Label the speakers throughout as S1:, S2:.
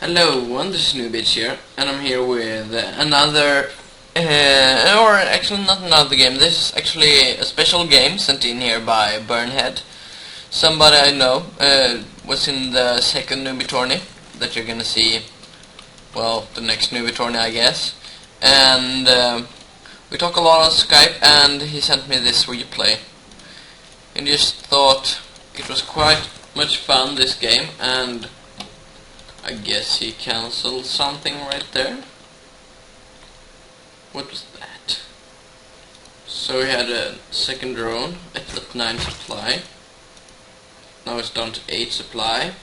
S1: Hello everyone, this is NewBitch here, and I'm here with another, or actually not another game. This is actually a special game sent in here by BurnheAD. Somebody I know was in the second newbie tourney that you're gonna see, well, the next newbie tourney I guess. And we talk a lot on Skype, and he sent me this replay. And just thought it was quite much fun, this game, and I guess he cancelled something right there. What was that? So he had a second drone at 9 supply. Now it's down to 8 supply.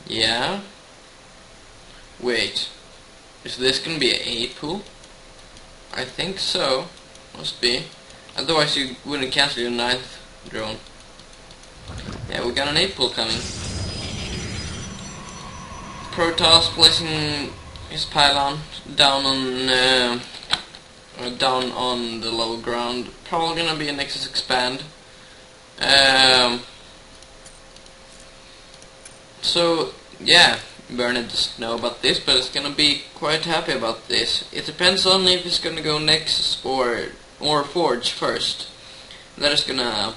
S1: Yeah. Wait. Is this gonna be an 8 pool? I think so. Must be. Otherwise you wouldn't cancel your 9th drone. Yeah, we got an 8 pool coming. Protoss placing his pylon down on the low ground. Probably gonna be a Nexus expand. So yeah, BurnheAD doesn't know about this, but it's gonna be quite happy about this. It depends on if it's gonna go Nexus or Forge first. That is gonna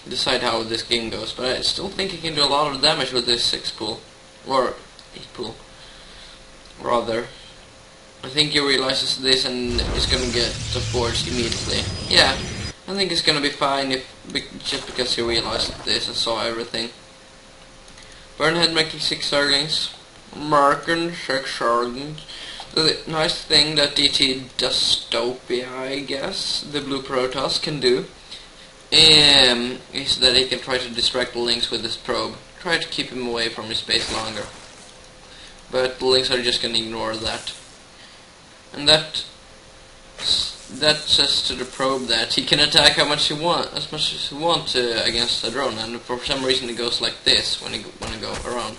S1: decide how this game goes, but I still think he can do a lot of damage with this 6 pool, or 8 pool, rather. I think he realizes this and is gonna get the Forge immediately. Yeah, I think it's gonna be fine just because he realized this and saw everything. BurnheAD making 6 Zerglings, marking 6 Zerglings. The nice thing that DT Dystopia, I guess, the blue Protoss can do, is that he can try to distract the Lynx with his probe. Try to keep him away from his base longer. But the Lynx are just gonna ignore that. And that says to the probe that he can attack how much he wants, as much as he wants against a drone, and for some reason it goes like this when he go around.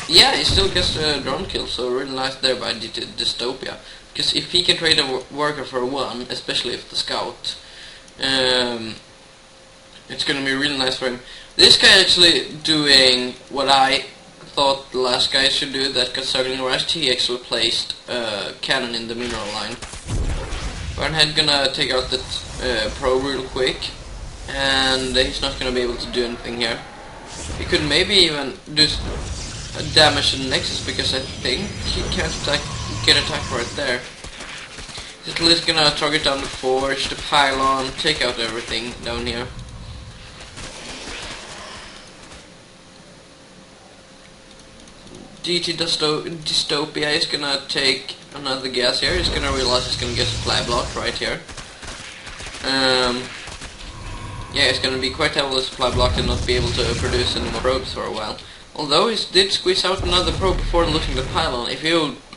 S1: Yeah, he still gets a drone kill, so really nice there by DT Dystopia. Because if he can trade a worker for 1, especially if the scout, it's gonna be really nice for him. This guy actually doing what I thought the last guy should do, that got Zergling rushed. He actually placed a cannon in the mineral line. BurnheAD gonna take out that probe real quick, and he's not gonna be able to do anything here. He could maybe even do damage to the Nexus, because I think he can't get attacked right there. He's at least gonna target down the Forge, the pylon, take out everything down here. DT Dystopia is gonna take another gas here. He's gonna realize he's gonna get supply blocked right here. Yeah, it's gonna be quite heavily supply blocked and not be able to produce any more probes for a while. Although he did squeeze out another probe before looking at the pylon. If he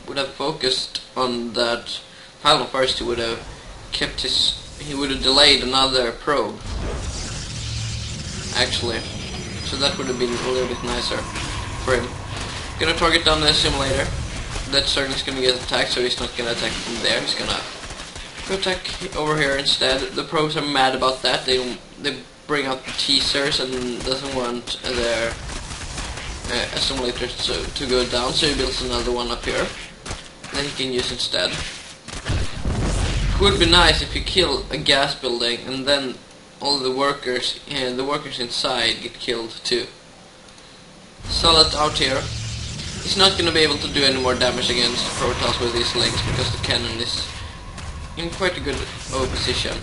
S1: would have focused on that pylon first, he would have delayed another probe, actually. So that would have been a little bit nicer for him. Gonna target down the simulator. That Zergling's gonna get attacked, so he's not gonna attack from there. He's gonna go attack over here instead. The probes are mad about that. They bring out the teasers and doesn't want their simulators to go down, so he builds another one up here that he can use instead. It would be nice if you kill a gas building and then all the workers inside get killed too. Solid out here. He's not gonna be able to do any more damage against Protoss with these Lynx because the cannon is in quite a good position.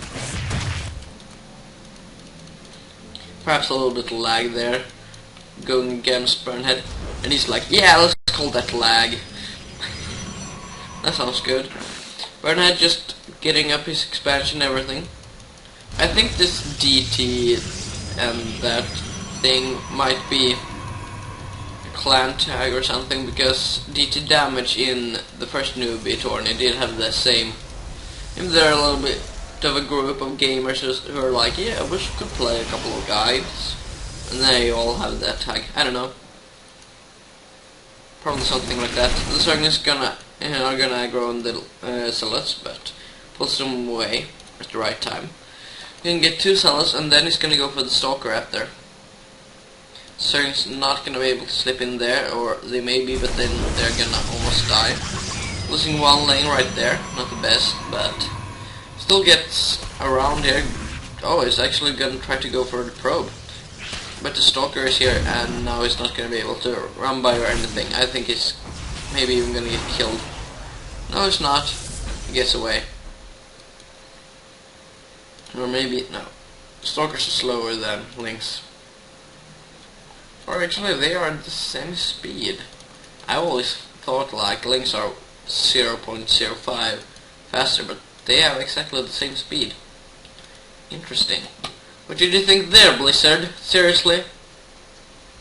S1: Perhaps a little bit of lag there going against BurnheAD, and he's like, yeah, let's call that lag. That sounds good. BurnheAD just getting up his expansion and everything. I think this DT and that thing might be a clan tag or something, because DT damage in the first newbie tourney did have the same. If they're a little bit of a group of gamers who are like, yeah, we could play a couple of guides, and they all have that tag. I don't know. Probably something like that. The Zerglings are gonna grow on the zealots, but pulls them away at the right time. You can get 2 zealots, and then he's gonna go for the stalker after. Zergling's not gonna be able to slip in there, or they may be, but then they're gonna almost die. Losing one lane right there, not the best, but still gets around here. Oh, he's actually gonna try to go for the probe. But the Stalker is here, and now he's not gonna be able to run by or anything. I think he's maybe even gonna get killed. No, he's not. He gets away. Or maybe, no. Stalkers are slower than Lynx. Or actually, they are the same speed. I always thought like Lynx are 0.05 faster, but they have exactly the same speed. Interesting. What did you think there, Blizzard? Seriously?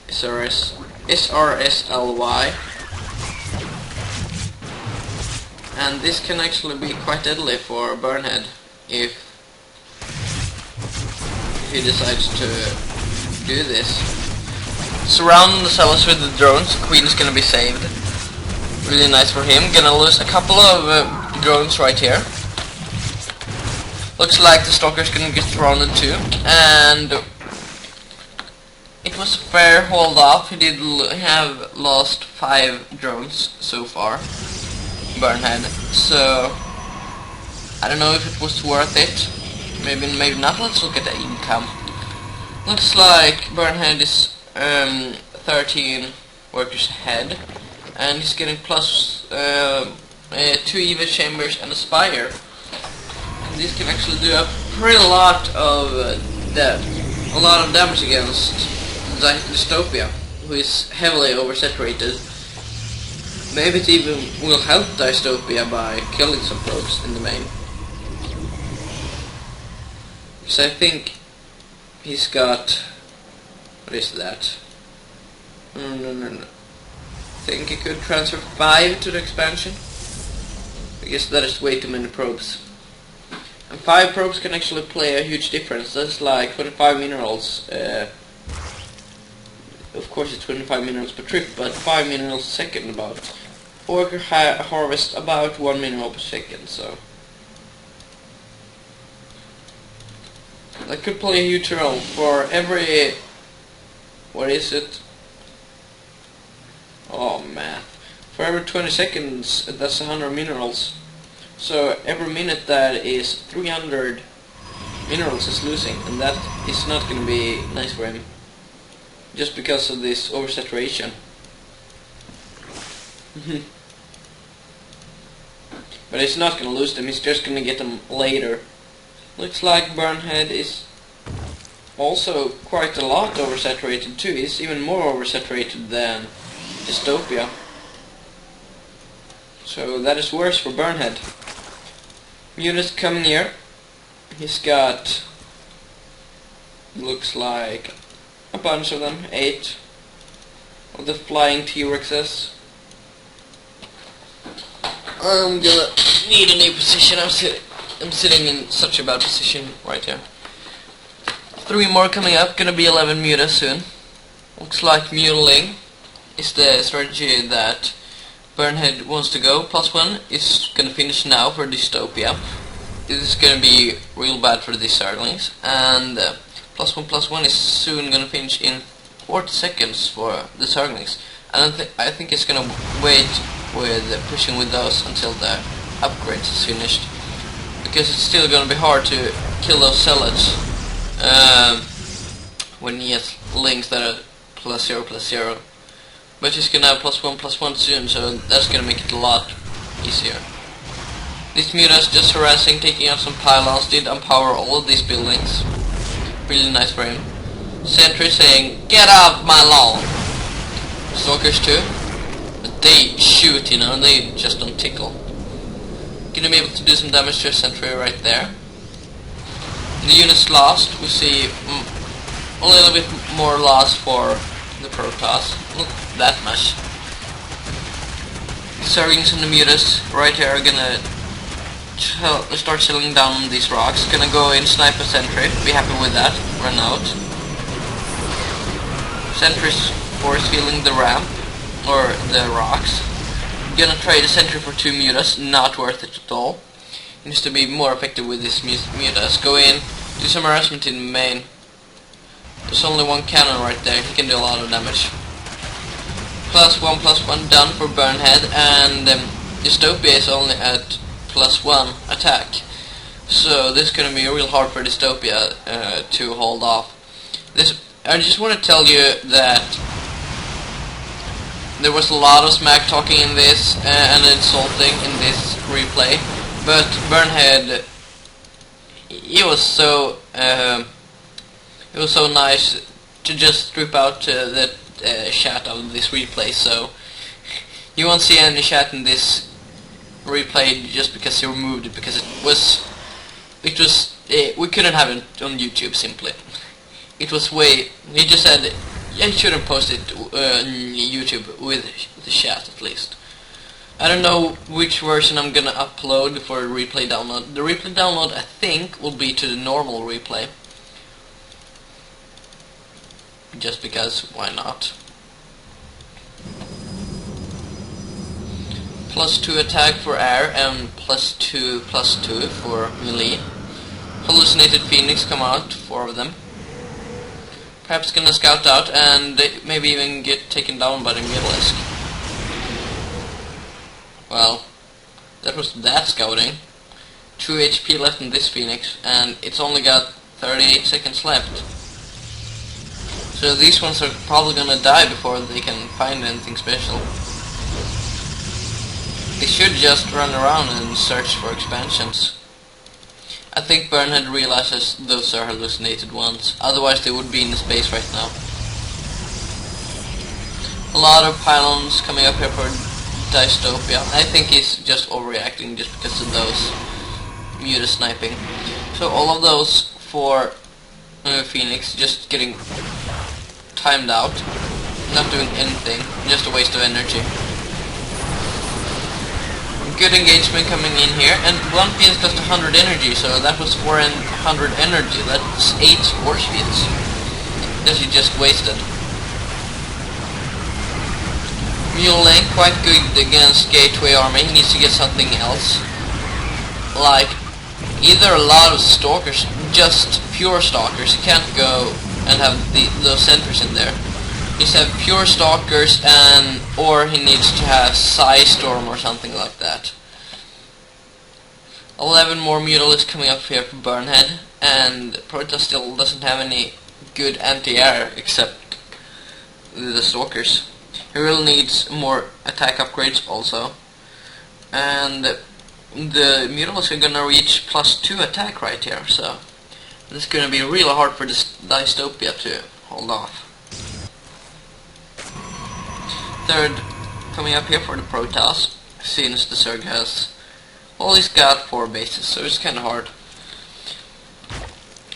S1: SRSLY. And this can actually be quite deadly for BurnheAD if he decides to do this. Surround the sellers with the drones. Queen is gonna be saved. Really nice for him. Gonna lose a couple of drones right here. Looks like the Stalker's gonna get surrounded too. And it was fair hold off. He did have lost 5 drones so far, BurnheAD. So I don't know if it was worth it. Maybe not. Let's look at the income. Looks like BurnheAD is 13 workers ahead, and he's getting plus 2 EV chambers and a spire. And this can actually do a pretty lot of damage against Dystopia, who is heavily oversaturated. Maybe it even will help Dystopia by killing some probes in the main. Because I think he's got... what is that? No. I think he could transfer 5 to the expansion. I guess that is way too many probes. And 5 probes can actually play a huge difference. That's like 25 minerals. Of course it's 25 minerals per trip, but 5 minerals a second about. Or you can harvest about 1 mineral per second, so... that could play a huge role for every... what is it? Oh man. For every 20 seconds, that's 100 minerals. So every minute that is 300 minerals is losing, and that is not going to be nice for him. Just because of this oversaturation. But he's not going to lose them, he's just going to get them later. Looks like BurnheAD is also quite a lot oversaturated too. He's even more oversaturated than Dystopia. So that is worse for BurnheAD. Units coming here. He's got... looks like a bunch of them. 8 of the flying T-Rexes. I'm gonna need a new position. I'm sitting in such a bad position right here. 3 more coming up. Gonna be 11 mutas soon. Looks like mutiling is the strategy that BurnheAD wants to go. +1 is gonna finish now for Dystopia. This is gonna be real bad for these Zerglings. And +1 is soon gonna finish in 40 seconds for the Zerglings. And I think it's gonna wait with pushing with those until the upgrades is finished, because it's still gonna be hard to kill those zealots when he has links that are +0/+0. But he's gonna have +1/+1 soon, so that's gonna make it a lot easier. This mutas just harassing, taking out some pylons, did empower all of these buildings. Really nice for him. Sentry saying, "Get off my lawn!" Stalkers too. But they shoot, you know, they just don't tickle. Gonna be able to do some damage to a sentry right there. The units lost, we see a little bit more loss for the Protoss. Not that much. The Zerglings and the mutas right here are gonna start settling down these rocks. Gonna go in, snipe a sentry, be happy with that, run out. Sentry's force healing the ramp, or the rocks. Gonna trade a sentry for 2 mutas, not worth it at all. Needs to be more effective with this mutas. Go in, do some harassment in the main. There's only one cannon right there. He can do a lot of damage. +1/+1 done for BurnheAD, and Dystopia is only at +1 attack. So this is gonna be real hard for Dystopia to hold off. I just want to tell you that there was a lot of smack talking in this and insulting in this replay, but BurnheAD, it was so nice to just strip out the chat of this replay. So you won't see any chat in this replay just because he removed it, because we couldn't have it on YouTube simply. It was he just said, yeah, you shouldn't post it on YouTube with the chat at least. I don't know which version I'm gonna upload for replay download. The replay download, I think, will be to the normal replay. Just because, why not? +2 attack for air and +2/+2 for melee. Hallucinated Phoenix come out, 4 of them. Perhaps gonna scout out and maybe even get taken down by the Mutalisk. Well, that was that scouting. 2 HP left in this Phoenix, and it's only got 38 seconds left. So these ones are probably gonna die before they can find anything special. They should just run around and search for expansions. I think BurnheAD realizes those are hallucinated ones, otherwise they would be in space right now. A lot of pylons coming up here for Dystopia. I think he's just overreacting just because of those muta sniping. So all of those for Phoenix just getting timed out, not doing anything, just a waste of energy. Good engagement coming in here, and one Phoenix cost 100 energy, so that was 400 energy. That's 8 force fields that he just wasted. Mule Link, quite good against Gateway Army. He needs to get something else, like either a lot of stalkers, just pure stalkers. He can't go and have those sentries in there. He needs to have pure stalkers, or he needs to have Storm or something like that. 11 more Mutalisks coming up here for BurnheAD, and Protoss still doesn't have any good anti-air except the stalkers. He really needs more attack upgrades also, and the Mutalisks are gonna reach +2 attack right here, so this is gonna be really hard for this Dystopia to hold off. Third coming up here for the Protoss, since the Zerg has, well, he's got 4 bases, so it's kinda hard.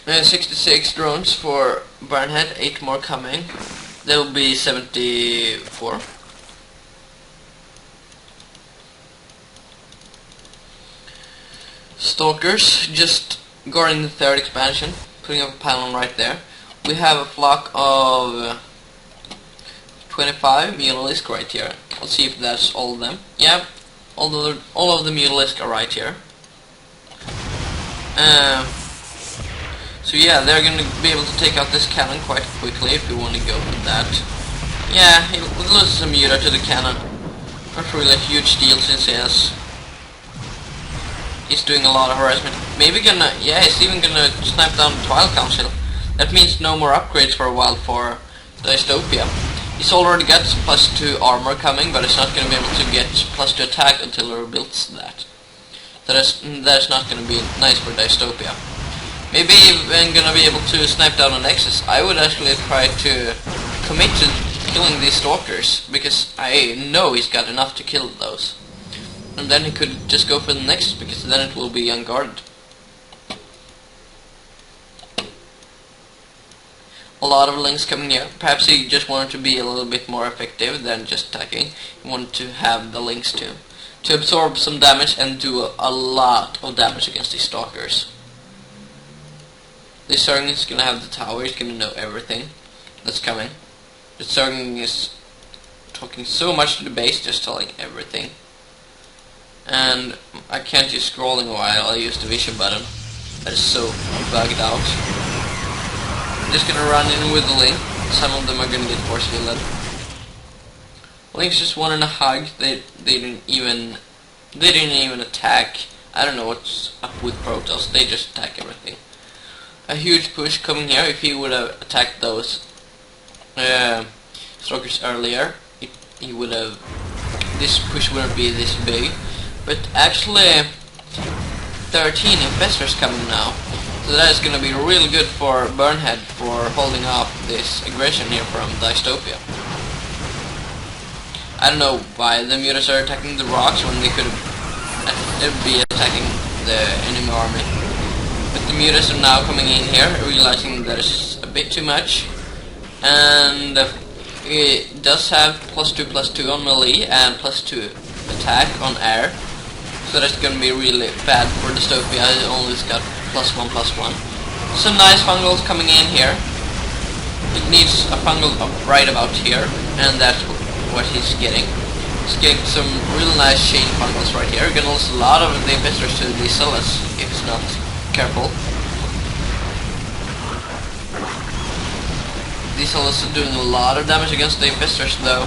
S1: 66 drones for BurnheAD, 8 more coming. There will be 74. Stalkers just guarding the 3rd expansion, putting up a pylon right there. We have a flock of 25 Mutalisk right here. Let's see if that's all of them. Yeah, all of the Mutalisk are right here. So yeah, they're gonna be able to take out this cannon quite quickly if you want to go with that. Yeah, he loses a muta to the cannon. Not really a huge deal since he's doing a lot of harassment. Maybe he's even gonna snipe down the Twilight Council. That means no more upgrades for a while for Dystopia. He's already got +2 armor coming, but he's not gonna be able to get +2 attack until he rebuilds that. That's not gonna be nice for Dystopia. Maybe even gonna be able to snipe down a Nexus. I would actually try to commit to killing these stalkers, because I know he's got enough to kill those. And then he could just go for the Nexus, because then it will be unguarded. A lot of links coming here. Perhaps he just wanted to be a little bit more effective than just attacking. He wanted to have the links to absorb some damage and do a lot of damage against these stalkers. This Zerg is gonna have the tower, he's gonna know everything that's coming. The Zerg is talking so much to the base, just telling everything. And I can't use scrolling while I use the vision button. That is so bugged out. Just gonna run in with the Link. Some of them are gonna get force fielded. Link's just wanting a hug. They didn't even attack. I don't know what's up with Protoss. They just attack everything. A huge push coming here. If he would have attacked those Stalkers earlier, he would have. This push wouldn't be this big. But actually, 13 Infestors coming now. So that is gonna be really good for BurnheAD for holding up this aggression here from Dystopia. I don't know why the mutas are attacking the rocks when they could be attacking the enemy army. But the mutas are now coming in here, realizing that it's a bit too much. And it does have +2/+2 on melee and +2 attack on air. So that's gonna be really bad for Dystopia. It only got +1/+1. Some nice fungals coming in here. It needs a fungal right about here, and that's what he's getting. He's getting some real nice chain fungals right here. Gonna lose a lot of the Infestors to the Zealots if he's not careful. These Zealots are doing a lot of damage against the Infestors though.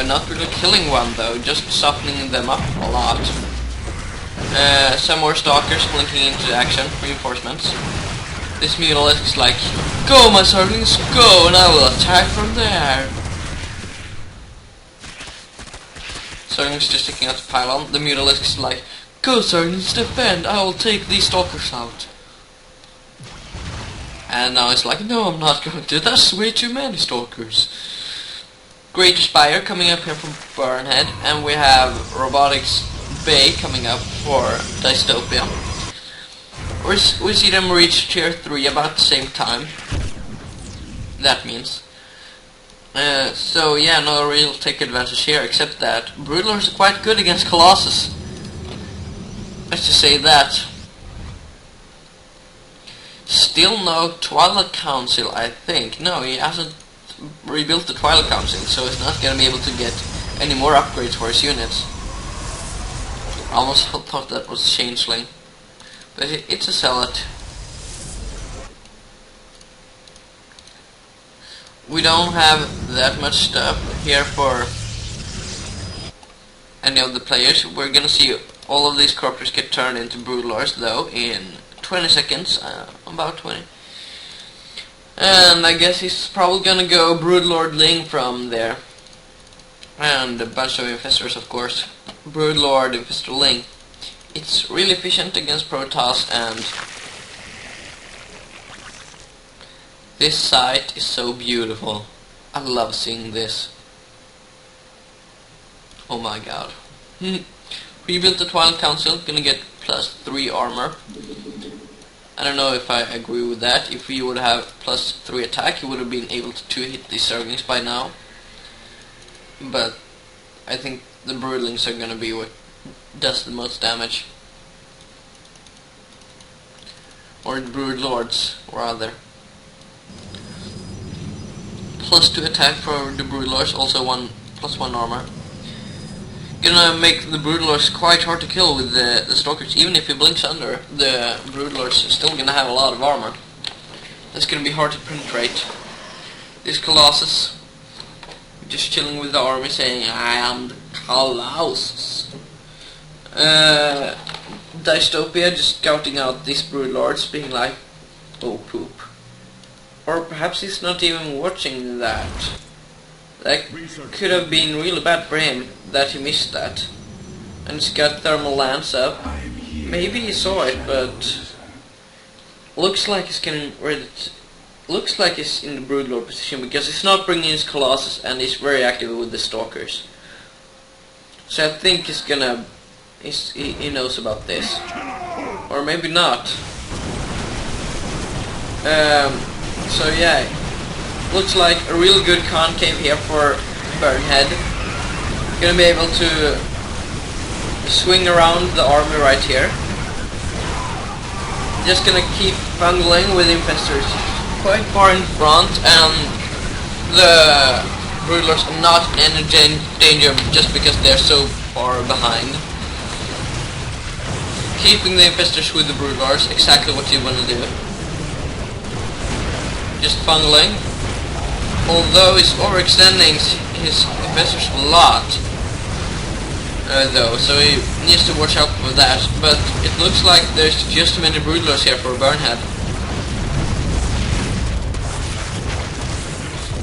S1: Not really killing one though, just softening them up a lot. Some more Stalkers blinking into action, reinforcements. This Mutalisk is like, go my Zerglings, go, and I will attack from there. Zerglings just sticking out the pylon. The Mutalisk is like, go Zerglings, defend, I will take these Stalkers out. And now it's like, no, I'm not going to, that's way too many Stalkers. Great Spire coming up here from BurnheAD, and we have Robotics Bay coming up for Dystopia. We see them reach tier 3 about the same time. That means. So yeah, no real take advantage here, except that Broodlords are quite good against Colossus. Let's just say that. Still no Twilight Council, I think. No, he hasn't rebuilt the Twilight Council, so he's not gonna be able to get any more upgrades for his units. I almost thought that was Changeling. But it's a Zealot. We don't have that much stuff here for any of the players. We're gonna see all of these corpses get turned into Broodlords though in 20 seconds, about 20. And I guess he's probably gonna go Broodlord Ling from there. And a bunch of Infestors, of course. Broodlord, Infestor Ling. It's really efficient against Protoss, and this site is so beautiful. I love seeing this. Oh my god. Rebuilt the Twilight Council, gonna get +3 armor. I don't know if I agree with that. If he would have +3 attack, he would have been able to hit these Zerglings by now. But I think the Broodlings are gonna be what does the most damage. Or the Broodlords, rather. +2 attack for the Broodlords, also +1 armor. Gonna make the Broodlords quite hard to kill with the Stalkers. Even if he blinks under, the Broodlords are still gonna have a lot of armor. That's gonna be hard to penetrate. This Colossus just chilling with the army saying, I am the Colossus. Dystopia just scouting out these Broodlords, being like, oh poop. Or perhaps he's not even watching that. That could have been really bad for him that he missed that. And he's got thermal lance up. Maybe he saw it, but looks like he's getting ready to, looks like he's in the Broodlord position because he's not bringing his Colossus and he's very active with the Stalkers. So I think he's gonna, he knows about this. Or maybe not. So yeah, looks like a really good concave here for BurnheAD. Gonna be able to swing around the army right here. Just gonna keep bungling with Infestors quite far in front, and the Broodlords are not in any danger just because they're so far behind. Keeping the Infestors with the Broodlords, exactly what you want to do. just bungling. Although he's overextending his investors a lot, though, so he needs to watch out for that. But it looks like there's just too many broodlords here for BurnheAD.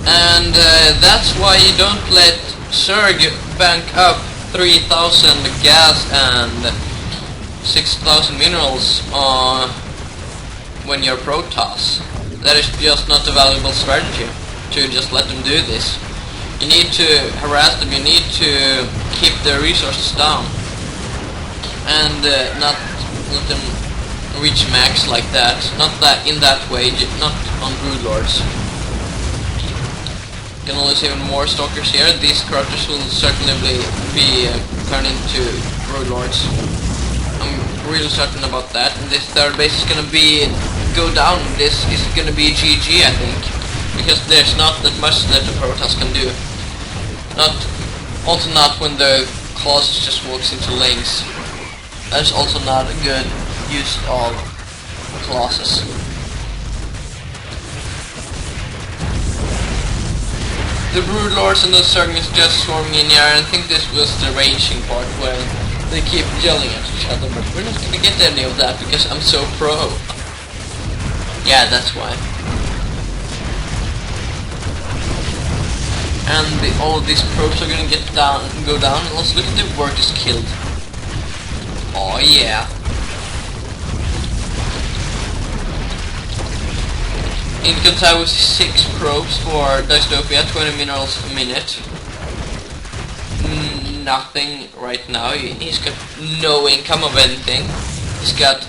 S1: And that's why you don't let Zerg bank up 3,000 gas and 6,000 minerals when you're Protoss. That is just not a valuable strategy to just let them do this. You need to harass them, you need to keep their resources down and not let them reach max like that. Not that in that way, not on broodlords. Gonna lose even more stalkers here. These corruptors will certainly be turned into broodlords. I'm really certain about that. And this third base is gonna go down. This is gonna be GG, I think, because there's not that much that the Protoss can do. Also not when the Colossus just walks into lanes. That's also not a good use of Colossus. The broodlords and the Zerg is just swarming in here, and I think this was the raging part where they keep yelling at each other, but we're not gonna get any of that because I'm so pro. Yeah, that's why. And all of these probes are gonna go down. And let's look at the workers killed. Oh yeah. In contact with 6 probes for Dystopia, 20 minerals a minute. Nothing right now. He's got no income of anything. He's got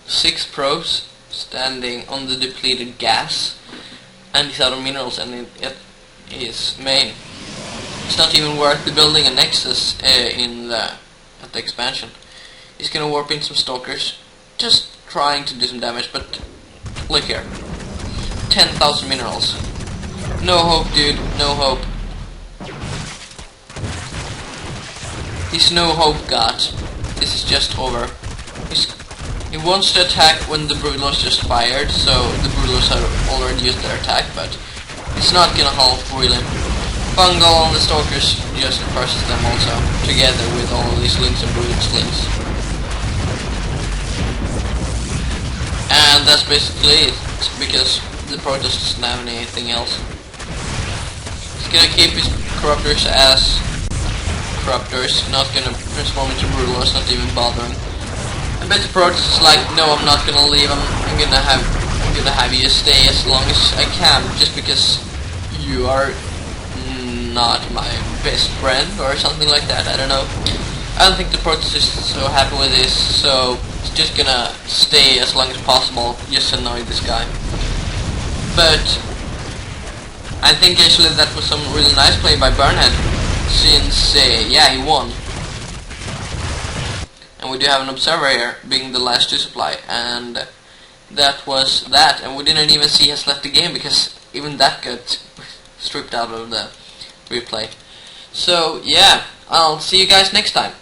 S1: 6 probes standing on the depleted gas, and he's out of minerals, and it is main. It's not even worth the building a nexus at the expansion. He's gonna warp in some stalkers, just trying to do some damage, but look here. 10,000 minerals. No hope, dude. No hope. He's no hope, God. This is just over. He wants to attack when the broodlords just fired, so the broodlords have already used their attack, but it's not gonna halt really. Fungal on the stalkers just crushes them also, together with all of these links and brood slings. And that's basically it, because the Protoss doesn't have anything else. He's gonna keep his corruptors as corruptors, not gonna transform into broodlords, not even bothering. I bet the Protoss is like, no, I'm not gonna leave. I'm gonna have you stay as long as I can, just because you are not my best friend or something like that. I don't know. I don't think the Protoss is so happy with this, so it's just gonna stay as long as possible, just to annoy this guy. But I think actually that was some really nice play by BurnheAD, since yeah, he won. And we do have an observer here, being the last to supply, and that was that. And we didn't even see us left the game, because even that got stripped out of the replay. So yeah, I'll see you guys next time.